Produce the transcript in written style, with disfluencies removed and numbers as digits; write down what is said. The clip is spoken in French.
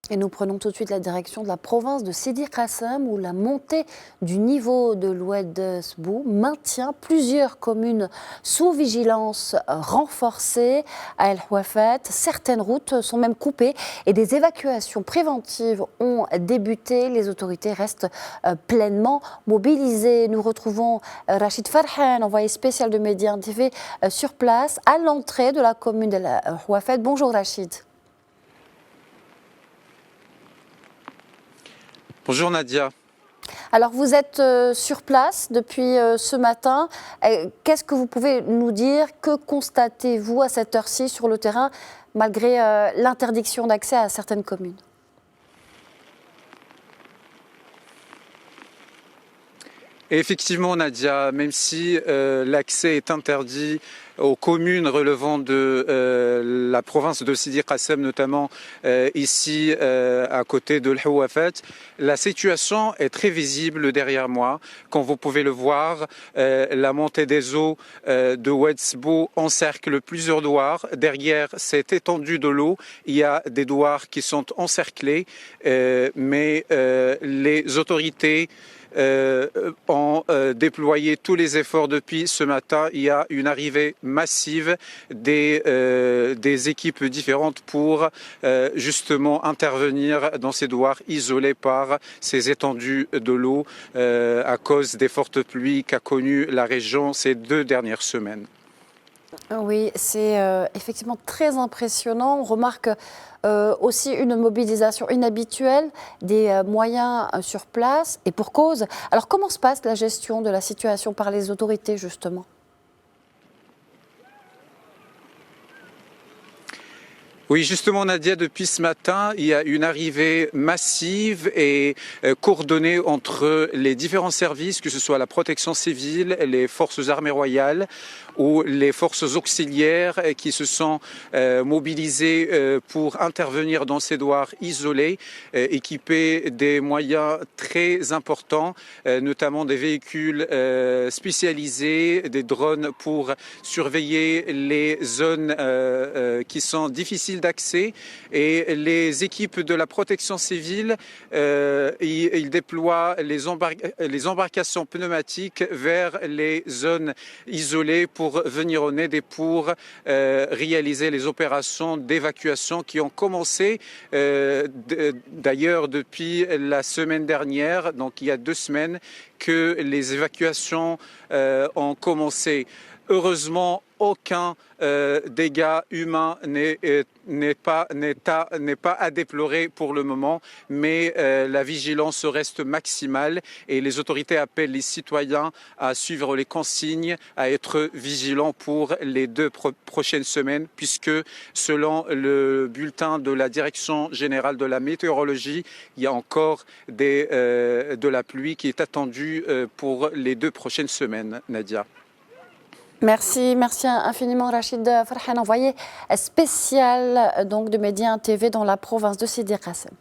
Et nous prenons tout de suite la direction de la province de Sidi Qassem où la montée du niveau de l'Oued Sbou maintient plusieurs communes sous vigilance renforcée à El Ouafat. Certaines routes sont même coupées et des évacuations préventives ont débuté. Les autorités restent pleinement mobilisées. Nous retrouvons Rachid Farhan, envoyé spécial de Média TV sur place à l'entrée de la commune d'El Ouafat. Bonjour Rachid. Bonjour Nadia. Alors vous êtes sur place depuis ce matin. Qu'est-ce que vous pouvez nous dire? Que constatez-vous à cette heure-ci sur le terrain malgré l'interdiction d'accès à certaines communes? Et effectivement Nadia, même si l'accès est interdit aux communes relevant de la province de Sidi Qassem, notamment ici à côté de l'Ouafat, la situation est très visible derrière moi. Comme vous pouvez le voir, la montée des eaux de Oued Sbou encercle plusieurs douars. Derrière cette étendue de l'eau, il y a des douars qui sont encerclés, mais les autorités ont déployé tous les efforts depuis ce matin. Il y a une arrivée massive des équipes différentes pour justement intervenir dans ces douars isolés par ces étendues de l'eau à cause des fortes pluies qu'a connues la région ces 2 dernières semaines. Oui, c'est effectivement très impressionnant. On remarque aussi une mobilisation inhabituelle des moyens sur place et pour cause. Alors comment se passe la gestion de la situation par les autorités justement ? Oui, justement, Nadia, depuis ce matin, il y a une arrivée massive et coordonnée entre les différents services, que ce soit la protection civile, les forces armées royales ou les forces auxiliaires qui se sont mobilisées pour intervenir dans ces douars isolés, équipés des moyens très importants, notamment des véhicules spécialisés, des drones pour surveiller les zones qui sont difficiles d'accès, et les équipes de la protection civile ils déploient les embarcations pneumatiques vers les zones isolées pour venir en aide et pour réaliser les opérations d'évacuation qui ont commencé d'ailleurs depuis la semaine dernière, donc il y a 2 semaines que les évacuations ont commencé. Heureusement, aucun dégât humain n'est pas à déplorer pour le moment, mais la vigilance reste maximale et les autorités appellent les citoyens à suivre les consignes, à être vigilants pour les 2 prochaines semaines, puisque selon le bulletin de la Direction générale de la météorologie, il y a encore de la pluie qui est attendue pour les 2 prochaines semaines, Nadia. Merci infiniment Rachid Farhan, envoyé spécial donc de Média TV dans la province de Sidi Qassem.